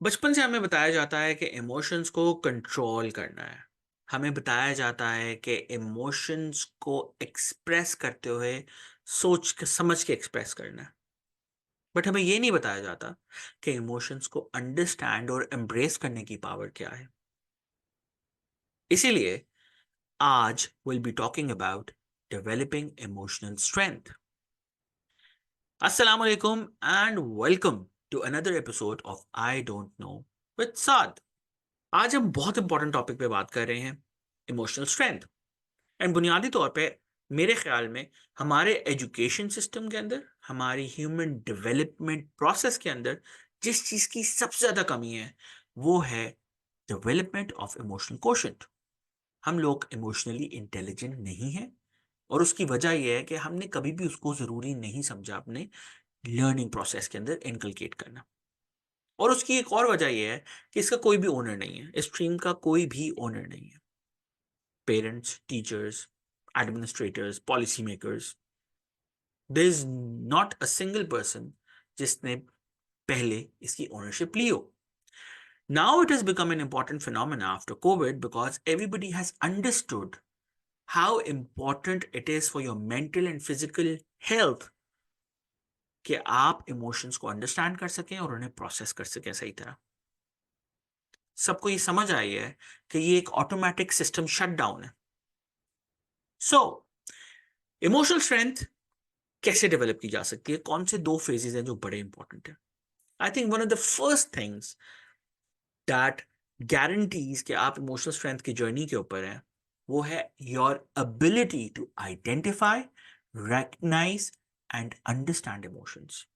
बचपन से हमें बताया जाता है कि इमोशंस को कंट्रोल करना है। हमें बताया जाता है कि इमोशंस को एक्सप्रेस करते हुए सोच के समझ के एक्सप्रेस करना है। बट हमें ये नहीं बताया जाता कि इमोशंस को अंडरस्टैंड और एम्ब्रेस करने की पावर क्या है। इसीलिए आज will be talking about developing emotional strength. अस्सलाम वालेकुम and welcome to another episode of I don't know with Saad. आज हम बहुत इंपॉर्टेंट टॉपिक पे बात कर रहे हैं, इमोशनल स्ट्रेंथ। एंड बुनियादी तौर पे मेरे ख्याल में हमारे एजुकेशन सिस्टम के अंदर, हमारी ह्यूमन डेवलपमेंट प्रोसेस के अंदर जिस चीज़ की सबसे ज़्यादा कमी है वो है डेवलपमेंट ऑफ इमोशनल कोशेंट। हम लोग इमोशनली इंटेलिजेंट नहीं हैं और उसकी वजह यह है कि हमने कभी भी उसको ज़रूरी नहीं समझा अपने लर्निंग प्रोसेस के अंदर इनकलकेट करना। और उसकी एक और वजह यह है कि इसका कोई भी ओनर नहीं है, इस स्ट्रीम का कोई भी ओनर नहीं है। Parents, teachers, administrators, policy makers, there is not a single person जिसने पहले इसकी ओनरशिप ली हो। Now it has become an important phenomenon after COVID because everybody has understood how important it is for your mental and physical health कि आप emotions को understand कर सकें और उन्हें प्रोसेस कर सकें सही तरह। सबको ये समझ आई है कि ये एक ऑटोमेटिक सिस्टम शटडाउन है। सो इमोशनल स्ट्रेंथ कैसे डेवलप की जा सकती है, कौन से दो फेजेस हैं जो बड़े इंपॉर्टेंट है। I think one of the first things that guarantees कि आप इमोशनल स्ट्रेंथ की जर्नी के ऊपर हैं वो है your ability to identify, recognise and understand emotions.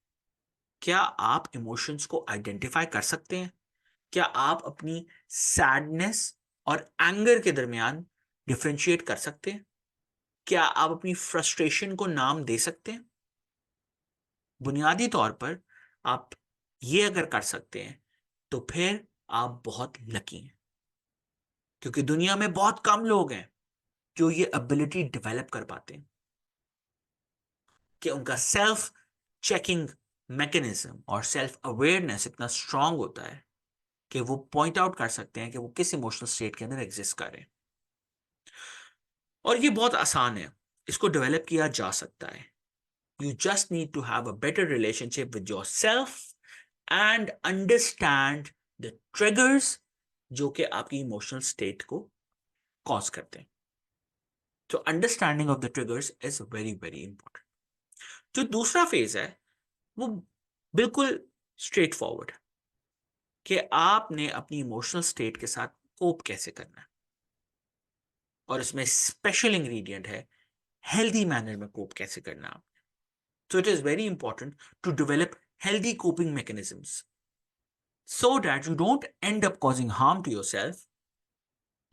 क्या आप इमोशंस को आइडेंटिफाई कर सकते हैं? क्या आप अपनी सैडनेस और एंगर के दरमियान डिफरेंशिएट कर सकते हैं? क्या आप अपनी फ्रस्ट्रेशन को नाम दे सकते हैं? बुनियादी तौर पर आप ये अगर कर सकते हैं तो फिर आप बहुत लकी हैं, क्योंकि दुनिया में बहुत कम लोग हैं जो ये एबिलिटी डेवलप कर पाते हैं कि उनका सेल्फ चेकिंग मैकेनिज्म और सेल्फ अवेयरनेस इतना स्ट्रांग होता है कि वो पॉइंट आउट कर सकते हैं कि वो किस इमोशनल स्टेट के अंदर एग्जिस्ट कर रहे हैं। और ये बहुत आसान है, इसको डेवलप किया जा सकता है। You just need to have a better relationship with your self and understand the triggers जो कि आपकी इमोशनल स्टेट को कॉज करते हैं। तो understanding of the triggers is very very important. जो दूसरा फेज है वो बिल्कुल स्ट्रेट फॉरवर्ड है कि आपने अपनी इमोशनल स्टेट के साथ कोप कैसे करना है। और इसमें स्पेशल इंग्रेडिएंट है हेल्दी मैनर में कोप कैसे करना है। So it is very important to develop healthy coping mechanisms so that you don't end up causing harm to yourself,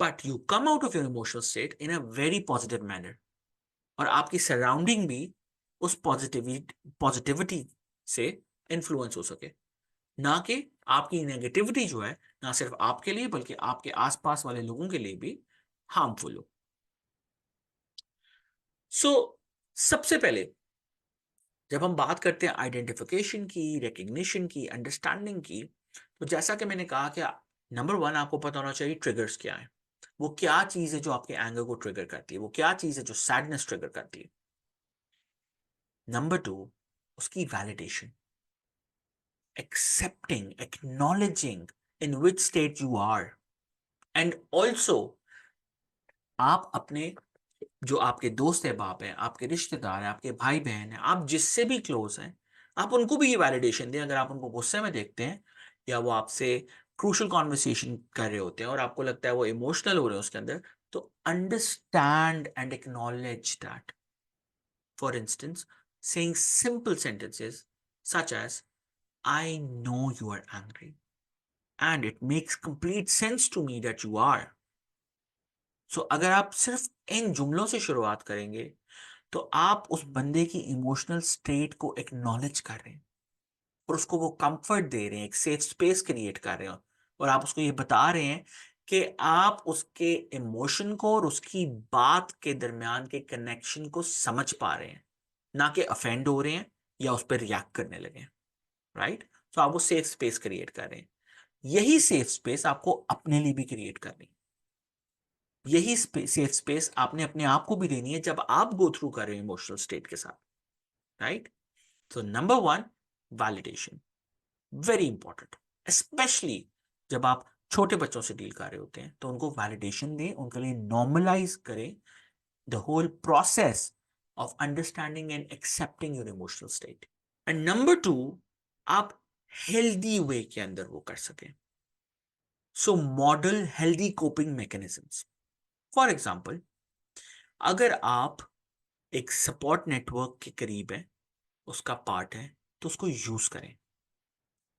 but you come out of your emotional state in a very positive manner. और आपकी surrounding भी उस positivity से influence हो सके, ना कि आपकी नेगेटिविटी जो है ना सिर्फ आपके लिए बल्कि आपके आसपास वाले लोगों के लिए भी हार्मफुल हो। सो सबसे पहले जब हम बात करते हैं आइडेंटिफिकेशन की, रिकग्निशन की, अंडरस्टैंडिंग की, तो जैसा कि मैंने कहा कि नंबर वन आपको पता होना चाहिए ट्रिगर्स क्या है। वो क्या चीज है जो आपके एंगर को ट्रिगर करती है, वो क्या चीज है जो सैडनेस ट्रिगर करती है। नंबर टू, उसकी validation, accepting, acknowledging in which state you are. And also आप अपने जो आपके दोस्त है, बाप है, आपके रिश्तेदार है, आपके भाई बहन है, आप जिससे भी क्लोज हैं, आप उनको भी ये वैलिडेशन दें। अगर आप उनको गुस्से में देखते हैं या वो आपसे क्रूशल कॉन्वर्सेशन कर रहे होते हैं और आपको लगता है वो इमोशनल हो रहे हैं उसके अंदर, तो understand and acknowledge that. For instance, saying simple sentences such as I know you are angry and it makes complete sense to me that you are. So अगर आप सिर्फ इन जुमलों से शुरुआत करेंगे तो आप उस बंदे की इमोशनल स्टेट को एक्नॉलेज कर रहे हैं और उसको वो कंफर्ट दे रहे हैं, एक सेफ स्पेस क्रिएट कर रहे हैं। और आप उसको ये बता रहे हैं कि आप उसके इमोशन को और उसकी बात के दरमियान के कनेक्शन को समझ पा रहे हैं, ना कि अफेंड हो रहे हैं या उस पर रिएक्ट करने लगे। राइट? तो आप वो सेफ स्पेस क्रिएट कर रहे हैं। यही सेफ स्पेस आपको अपने लिए भी क्रिएट करनी है। यही सेफ स्पेस आपने अपने आप को भी देनी है जब आप गो थ्रू कर रहे हो इमोशनल स्टेट के साथ, राइट? तो number one, validation, very important. Specially जब आप छोटे बच्चों से डील कर रहे होते हैं तो उनको वैलिडेशन दें, उनके लिए नॉर्मलाइज करें the whole process of understanding and accepting your emotional state. And number two, आप हेल्दी वे के अंदर वो कर सकें। So model healthy coping mechanisms. For example, अगर आप एक सपोर्ट नेटवर्क के करीब है, उसका पार्ट है, तो उसको यूज करें।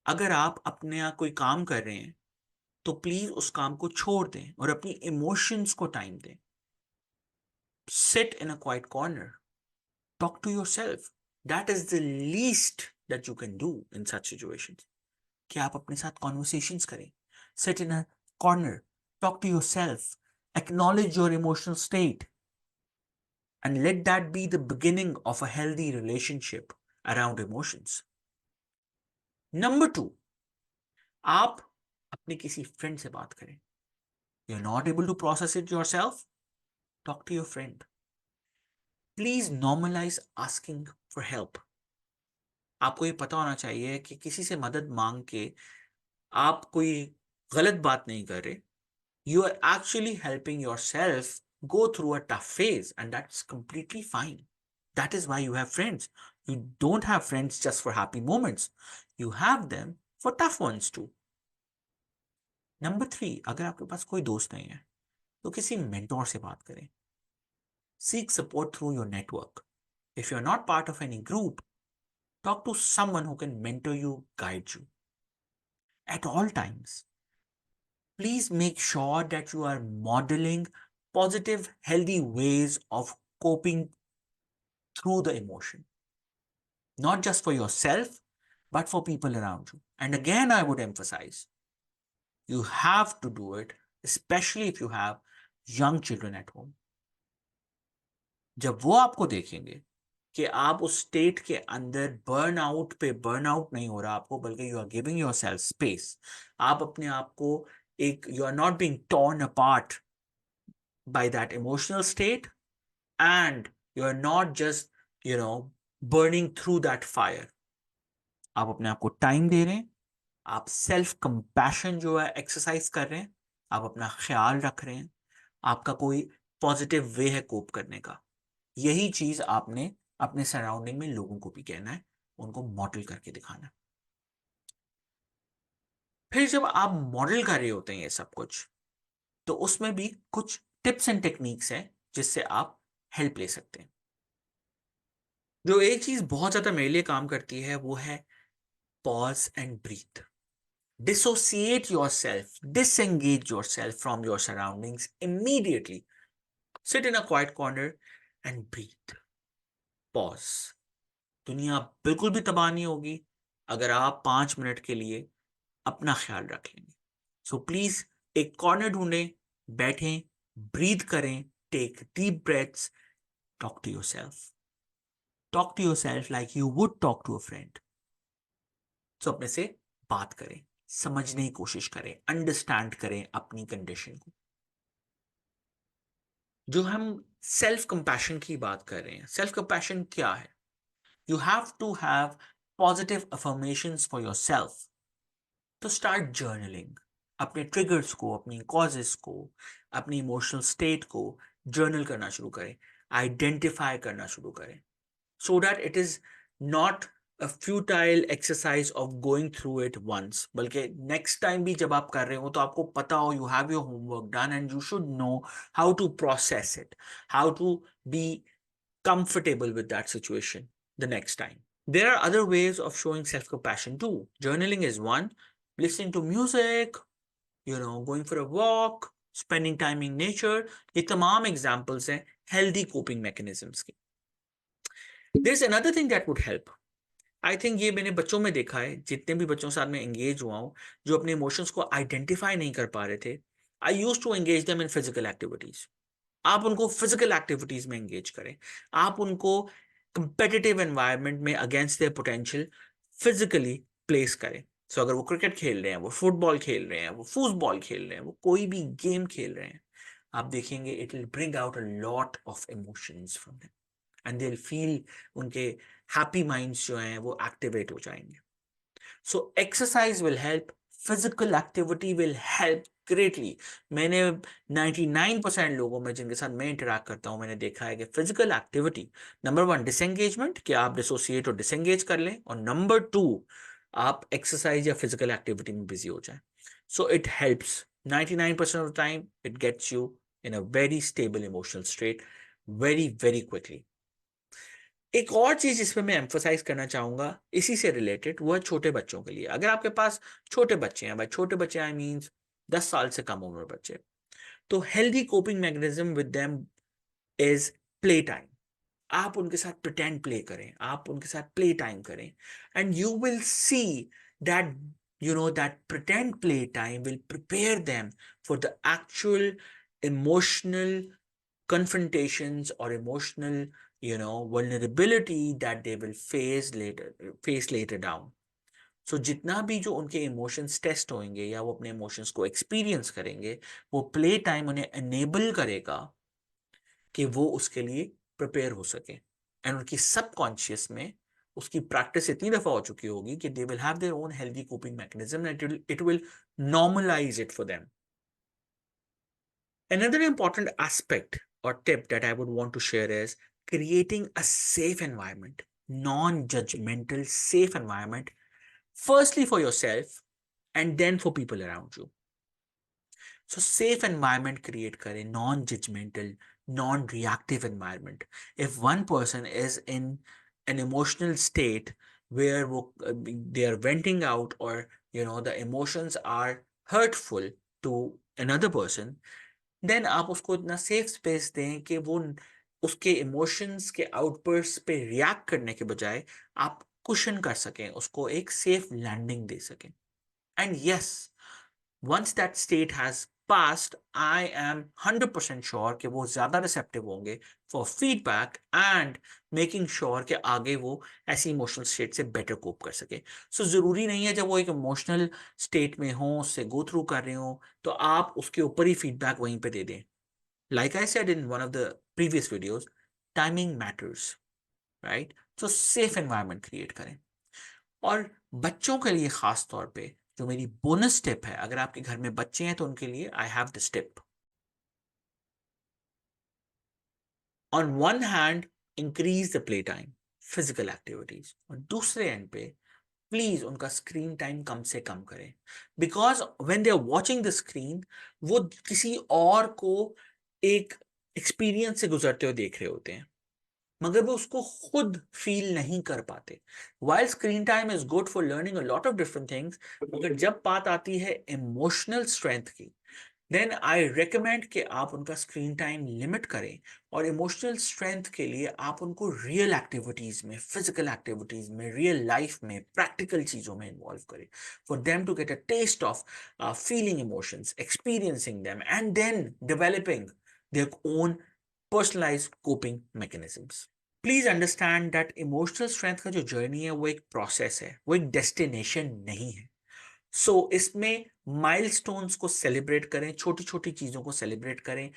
अगर आप अपने यहाँ कोई काम कर रहे हैं तो प्लीज उस काम को छोड़ दें और अपनी इमोशंस को टाइम दें। Sit in a quiet corner, talk to yourself. That is the least that you can do in such situations, कि आप अपने साथ कॉन्वर्सेशंस करें। Sit in a corner, talk to yourself, acknowledge your emotional state, and let that be the beginning of a healthy relationship around emotions. Number two, आप अपने किसी friend से बात करें। You're not able to process it yourself? Talk to your friend. Please normalize asking for help. आपको ये पता होना चाहिए कि किसी से मदद मांग के आप कोई गलत बात नहीं कर रहे। You are actually helping yourself go through a tough phase, and that's completely fine. That is why you have friends. You don't have friends just for happy moments. You have them for tough ones too. Number three, अगर आपके पास कोई दोस्त नहीं है तो किसी mentor से बात करें। Seek support through your network. If you're not part of any group, talk to someone who can mentor you, guide you. At all times, please make sure that you are modeling positive, healthy ways of coping through the emotion, not just for yourself, but for people around you. And again, I would emphasize, you have to do it, especially if you have young children at home. जब वो आपको देखेंगे कि आप उस state के अंदर burnout पे बर्नआउट नहीं हो रहा आपको, बल्कि you are giving yourself space, आप अपने आप को एक, you are not being torn apart by that emotional state, and you are not just burning through that fire. आप अपने आप को टाइम दे रहे हैं, आप सेल्फ कंपैशन जो है एक्सरसाइज कर रहे हैं, आप अपना ख्याल रख रहे हैं, आपका कोई पॉजिटिव वे है कोप करने का। यही चीज आपने अपने सराउंडिंग में लोगों को भी कहना है, उनको मॉडल करके दिखाना है। फिर जब आप मॉडल कर रहे होते हैं ये सब कुछ, तो उसमें भी कुछ टिप्स एंड टेक्निक्स हैं जिससे आप हेल्प ले सकते हैं। जो एक चीज बहुत ज्यादा मेरे लिए काम करती है वो है pause and breathe. Dissociate yourself, disengage yourself from your surroundings immediately. Sit in a quiet corner and breathe. Pause. दुनिया बिल्कुल भी तबाह नहीं होगी अगर आप 5 मिनट के लिए अपना ख्याल रख लेंगे। सो प्लीज एक कॉर्नर ढूंढें, बैठें, ब्रीथ करें, take deep breaths, talk to yourself. Talk to yourself like you would talk to a friend. So अपने से बात करें, समझने की कोशिश करें, अंडरस्टैंड करें अपनी कंडीशन को। जो हम सेल्फ कंपैशन की बात कर रहे हैं, सेल्फ कंपैशन क्या है? You have to have positive affirmations for yourself. तो स्टार्ट जर्नलिंग। अपने ट्रिगर्स को, अपनी कॉजेस को, अपनी इमोशनल स्टेट को जर्नल करना शुरू करें, आइडेंटिफाई करना शुरू करें, so that it is not a futile exercise of going through it once, बल्कि next time भी जब आप कर रहे हो तो आपको पता हो, you have your homework done and you should know how to process it, how to be comfortable with that situation the next time. There are other ways of showing self-compassion too. Journaling is one, listening to music, going for a walk, spending time in nature, ये तमाम examples हैं healthy coping mechanisms के। There's another thing that would help. I think ये मैंने बच्चों में देखा है, जितने भी बच्चों के साथ में एंगेज हुआ हूँ जो अपने इमोशंस को आइडेंटिफाई नहीं कर पा रहे थे, I use to engage them in physical activities. आप उनको फिजिकल एक्टिविटीज में एंगेज करें, आप उनको कंपेटिटिव एनवायरनमेंट में against their potential physically place करें। सो अगर वो क्रिकेट खेल रहे हैं, वो फुटबॉल खेल रहे हैं, वो फूसबॉल खेल रहे हैं, वो कोई भी गेम खेल रहे हैं, आप देखेंगे it will bring out a lot of emotions from them and they will feel, उनके हैप्पी माइंड्स जो हैं वो एक्टिवेट हो जाएंगे. So exercise will help, physical activity will help greatly. मैंने 99% लोगों में जिनके साथ मैं इंटरेक्ट करता हूं, मैंने देखा है कि physical activity, number one disengagement, कि आप डिसोसिएट और डिसएंगेज कर लें, और नंबर टू आप एक्सरसाइज या फिजिकल एक्टिविटी में बिजी हो जाएं. So it helps 99% of the time, it gets you in a very stable emotional state very very quickly. एक और चीज जिसपे मैं एम्फोसाइज करना चाहूंगा इसी से रिलेटेड, वो है छोटे बच्चों के लिए. अगर आपके पास छोटे बच्चे हैं, भाई छोटे बच्चे आई मीन्स 10 साल से कम उम्र बच्चे, तो healthy coping mechanism with them is play time. आप उनके साथ प्रिटेंड प्ले करें, आप उनके साथ प्ले टाइम करें, and you will see that that pretend play time will prepare them for the actual emotional confrontations or emotional vulnerability that they will face later down. So जितना भी जो उनके emotions test होंगे या वो अपने emotions को एक्सपीरियंस करेंगे, वो प्ले टाइम उन्हें एनेबल करेगा कि वो उसके लिए प्रिपेयर हो सके, एंड उनकी सबकॉन्शियस में उसकी प्रैक्टिस इतनी दफा हो चुकी होगी कि they will have their own healthy coping mechanism and it will normalise it for them. Another important aspect or tip that I would want to share is creating a safe environment, non-judgmental, safe environment, firstly for yourself and then for people around you. So safe environment create kare, non-judgmental, non-reactive environment. If one person is in an emotional state where they are venting out, or the emotions are hurtful to another person, then आप उसको इतना safe space दें कि वो उसके emotions के outburst पे react करने के बजाय आप कुशन कर सकें, उसको एक सेफ लैंडिंग दे सकें. And yes, once that state has passed, I am 100% sure कि वो ज़्यादा रिसेप्टिव होंगे for feedback and making sure कि आगे वो ऐसी इमोशनल स्टेट से बेटर कोप कर सके. सो ज़रूरी नहीं है जब वो एक इमोशनल स्टेट में हो, उससे गो थ्रू कर रहे हो, तो आप उसके ऊपर ही फीडबैक वहीं पे दे दें. Like I said in one of the previous videos, timing matters, right? So safe environment create करें. और बच्चों के लिए खास तौर पे जो मेरी बोनस टिप है, अगर आपके घर में बच्चे हैं तो उनके लिए I have this tip. On one hand increase the play time, physical activities, और दूसरे एंड पे प्लीज उनका स्क्रीन टाइम कम से कम करें. Because when they are watching the screen, वो किसी और को एक एक्सपीरियंस से गुजरते हुए देख रहे होते हैं, मगर वो उसको खुद फील नहीं कर पाते. While screen time is good for learning a lot of different things, मगर जब बात आती है इमोशनल स्ट्रेंथ की, देन आई रिकमेंड कि आप उनका स्क्रीन टाइम लिमिट करें, और इमोशनल स्ट्रेंथ के लिए आप उनको रियल एक्टिविटीज में, फिजिकल एक्टिविटीज में, रियल लाइफ में, प्रैक्टिकल चीजों में इन्वॉल्व करें, for them to get a taste of feeling emotions, experiencing them, and then developing their own personalized coping mechanisms. Please understand that emotional strength का जो journey है वो एक प्रोसेस है, वो एक डेस्टिनेशन नहीं है. इसमें माइलस्टोन्स को सेलिब्रेट करें, छोटी छोटी चीजों को सेलिब्रेट करें.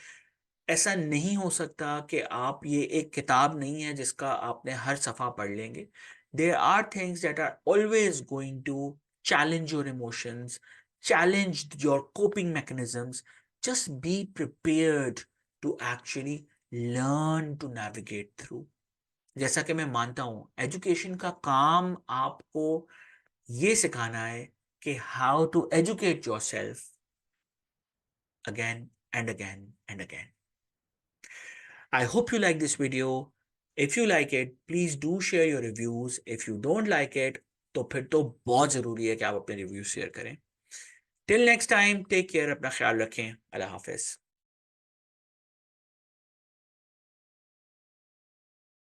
ऐसा नहीं हो सकता कि आप, ये एक किताब नहीं है जिसका आपने हर सफा पढ़ लेंगे. There are things that are always going to challenge your emotions, challenge your coping mechanisms. Just be prepared to actually learn to navigate through. जैसा कि मैं मानता हूं एजुकेशन का काम आपको ये सिखाना है कि how to educate your self again and again and again. I hope you like this video. If you like it please do share your reviews. If you don't like it तो फिर तो बहुत जरूरी है कि आप अपने रिव्यूज शेयर करें. Till next time, take care, अपना ख्याल रखें. अल्लाह हाफिज.